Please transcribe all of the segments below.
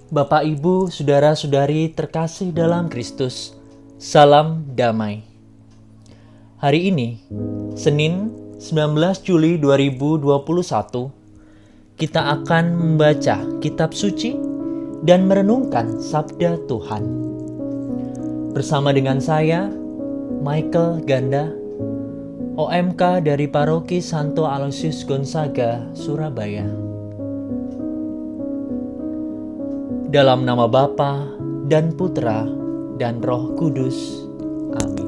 Bapak, Ibu, Saudara-saudari terkasih dalam Kristus, salam damai. Hari ini, Senin 19 Juli 2021, kita akan membaca kitab suci dan merenungkan sabda Tuhan. Bersama dengan saya, Michael Ganda, OMK dari Paroki Santo Aloysius Gonzaga, Surabaya. Dalam nama Bapa dan Putra dan Roh Kudus. Amin.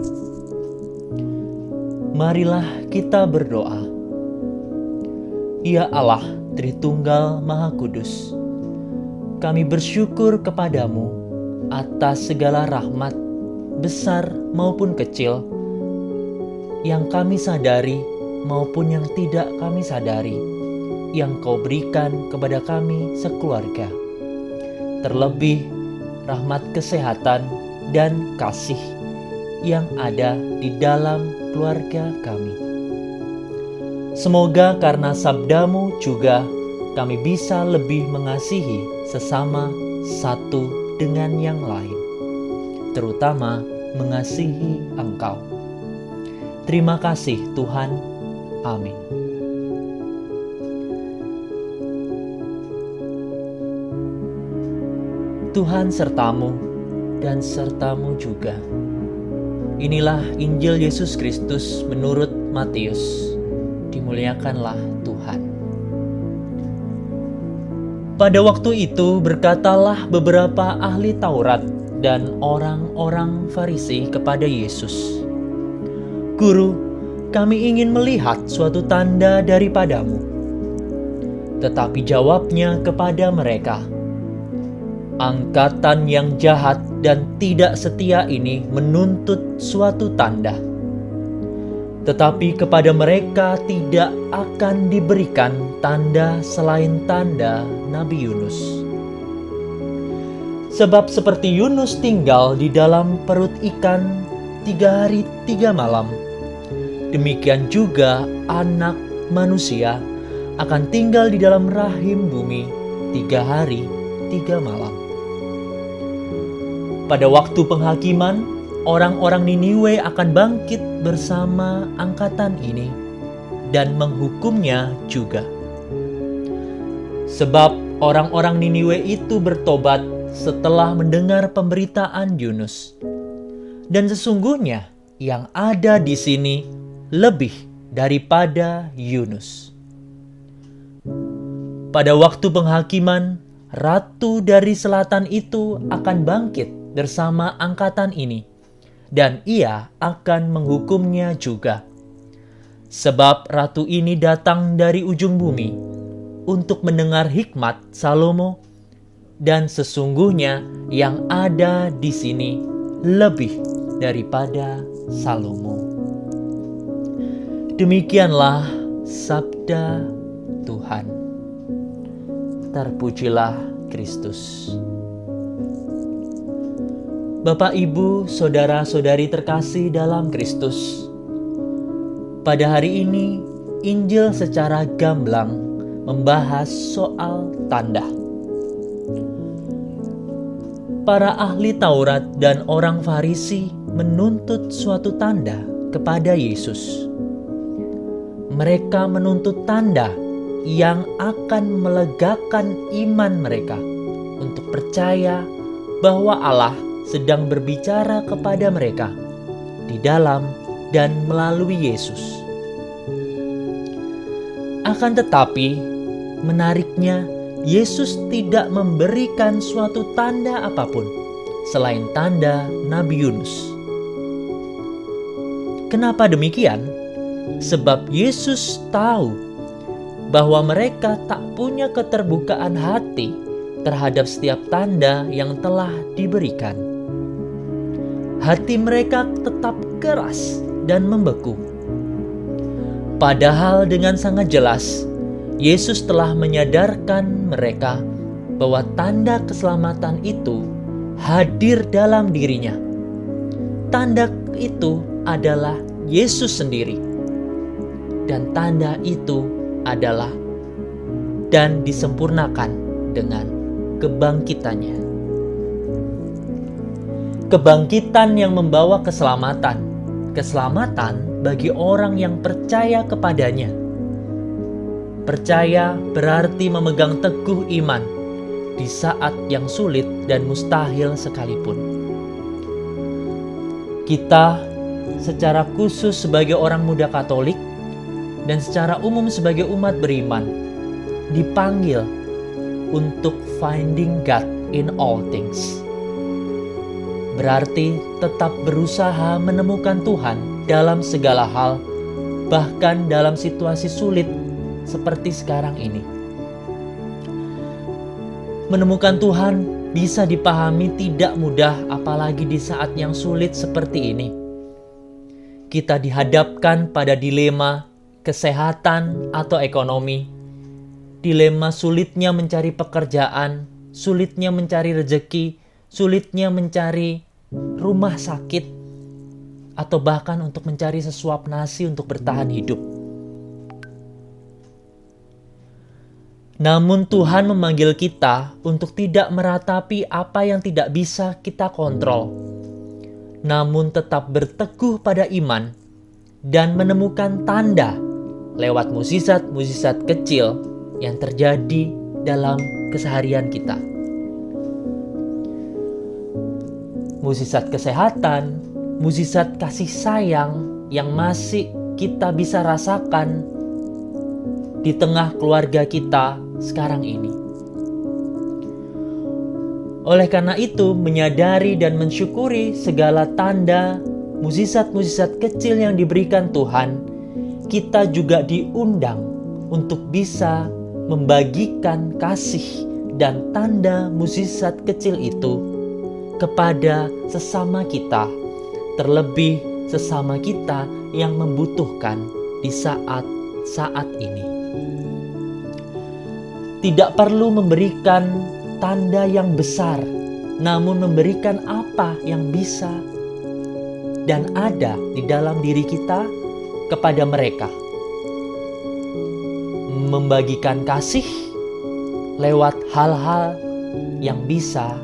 Marilah kita berdoa. Ya Allah, Tritunggal Maha Kudus, kami bersyukur kepadamu atas segala rahmat, besar maupun kecil, yang kami sadari maupun yang tidak kami sadari, yang Kau berikan kepada kami sekeluarga. Terlebih rahmat kesehatan dan kasih yang ada di dalam keluarga kami. Semoga karena sabdamu juga kami bisa lebih mengasihi sesama satu dengan yang lain, terutama mengasihi Engkau. Terima kasih Tuhan. Amin. Tuhan sertamu dan sertamu juga. Inilah Injil Yesus Kristus menurut Matius. Dimuliakanlah Tuhan. Pada waktu itu berkatalah beberapa ahli Taurat dan orang-orang Farisi kepada Yesus, "Guru, kami ingin melihat suatu tanda daripadamu." Tetapi jawabnya kepada mereka, "Angkatan yang jahat dan tidak setia ini menuntut suatu tanda. Tetapi kepada mereka tidak akan diberikan tanda selain tanda Nabi Yunus. Sebab seperti Yunus tinggal di dalam perut ikan 3 hari 3 malam, demikian juga Anak Manusia akan tinggal di dalam rahim bumi 3 hari 3 malam. Pada waktu penghakiman, orang-orang Niniwe akan bangkit bersama angkatan ini dan menghukumnya juga. Sebab orang-orang Niniwe itu bertobat setelah mendengar pemberitaan Yunus. Dan sesungguhnya yang ada di sini lebih daripada Yunus." Pada waktu penghakiman, ratu dari selatan itu akan bangkit bersama angkatan ini, dan ia akan menghukumnya juga. Sebab ratu ini datang dari ujung bumi untuk mendengar hikmat Salomo, dan sesungguhnya yang ada di sini lebih daripada Salomo. Demikianlah sabda Tuhan. Terpujilah Kristus. Bapak, Ibu, Saudara-saudari terkasih dalam Kristus, pada hari ini Injil secara gamblang membahas soal tanda. Para ahli Taurat dan orang Farisi menuntut suatu tanda kepada Yesus. Mereka menuntut tanda yang akan melegakan iman mereka untuk percaya bahwa Allah sedang berbicara kepada mereka di dalam dan melalui Yesus. Akan tetapi, menariknya, Yesus tidak memberikan suatu tanda apapun selain tanda Nabi Yunus. Kenapa demikian? Sebab Yesus tahu bahwa mereka tak punya keterbukaan hati terhadap setiap tanda yang telah diberikan. Hati mereka tetap keras dan membeku. Padahal dengan sangat jelas, Yesus telah menyadarkan mereka bahwa tanda keselamatan itu hadir dalam dirinya. Tanda itu adalah Yesus sendiri. Dan tanda itu adalah dan disempurnakan dengan kebangkitannya. Kebangkitan yang membawa keselamatan. Keselamatan bagi orang yang percaya kepadanya. Percaya berarti memegang teguh iman di saat yang sulit dan mustahil sekalipun. Kita secara khusus sebagai orang muda Katolik dan secara umum sebagai umat beriman dipanggil untuk finding God in all things. Berarti tetap berusaha menemukan Tuhan dalam segala hal, bahkan dalam situasi sulit seperti sekarang ini. Menemukan Tuhan bisa dipahami tidak mudah, apalagi di saat yang sulit seperti ini. Kita dihadapkan pada dilema kesehatan atau ekonomi, dilema sulitnya mencari pekerjaan, sulitnya mencari rejeki, sulitnya mencari rumah sakit, atau bahkan untuk mencari sesuap nasi untuk bertahan hidup. Namun Tuhan memanggil kita untuk tidak meratapi apa yang tidak bisa kita kontrol, namun tetap berteguh pada iman dan menemukan tanda lewat mukjizat-mukjizat kecil yang terjadi dalam keseharian kita. Mukjizat kesehatan, mukjizat kasih sayang yang masih kita bisa rasakan di tengah keluarga kita sekarang ini. Oleh karena itu, menyadari dan mensyukuri segala tanda, mukjizat-mukjizat kecil yang diberikan Tuhan, kita juga diundang untuk bisa membagikan kasih dan tanda mukjizat kecil itu kepada sesama kita, terlebih sesama kita yang membutuhkan di saat-saat ini. Tidak perlu memberikan tanda yang besar, namun memberikan apa yang bisa dan ada di dalam diri kita kepada mereka. Membagikan kasih lewat hal-hal yang bisa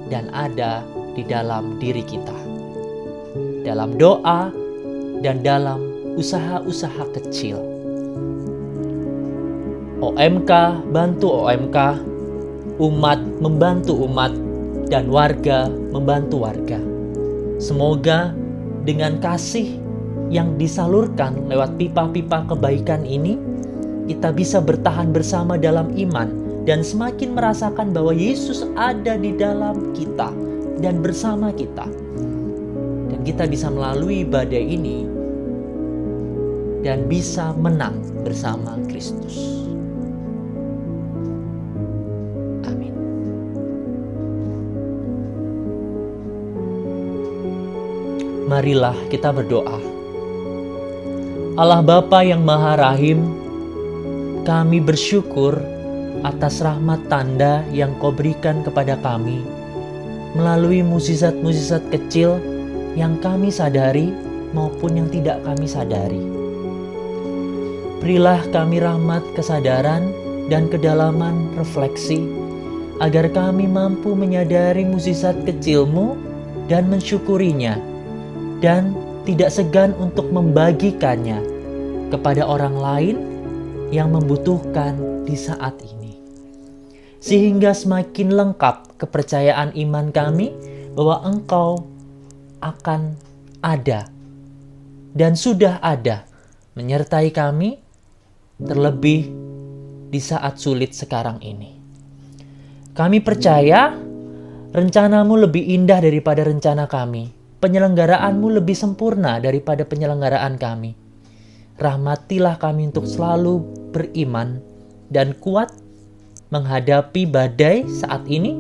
dan ada di dalam diri kita, dalam doa dan dalam usaha-usaha kecil. OMK bantu OMK, umat membantu umat, dan warga membantu warga. Semoga dengan kasih yang disalurkan lewat pipa-pipa kebaikan ini, kita bisa bertahan bersama dalam iman dan semakin merasakan bahwa Yesus ada di dalam kita dan bersama kita. Dan kita bisa melalui badai ini dan bisa menang bersama Kristus. Amin. Marilah kita berdoa. Allah Bapa yang Maha Rahim, kami bersyukur atas rahmat tanda yang Kau berikan kepada kami melalui mukjizat-mukjizat kecil yang kami sadari maupun yang tidak kami sadari. Berilah kami rahmat kesadaran dan kedalaman refleksi, agar kami mampu menyadari mukjizat kecil-Mu dan mensyukurinya, dan tidak segan untuk membagikannya kepada orang lain yang membutuhkan di saat ini. Sehingga semakin lengkap kepercayaan iman kami bahwa Engkau akan ada dan sudah ada menyertai kami, terlebih di saat sulit sekarang ini. Kami percaya rencana-Mu lebih indah daripada rencana kami. Penyelenggaraanmu lebih sempurna daripada penyelenggaraan kami. Rahmatilah kami untuk selalu beriman dan kuat menghadapi badai saat ini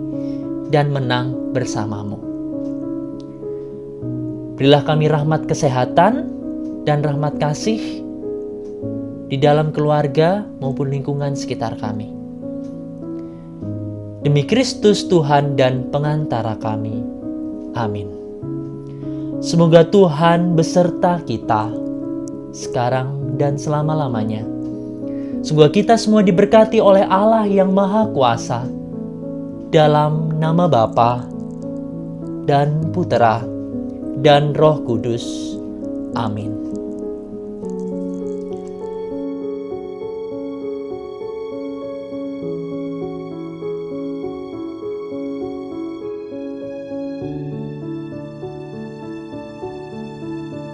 dan menang bersamamu. Berilah kami rahmat kesehatan dan rahmat kasih di dalam keluarga maupun lingkungan sekitar kami. Demi Kristus Tuhan dan pengantara kami. Amin. Semoga Tuhan beserta kita sekarang dan selama-lamanya. Semoga kita semua diberkati oleh Allah yang Maha Kuasa, dalam nama Bapa dan Putera dan Roh Kudus. Amin.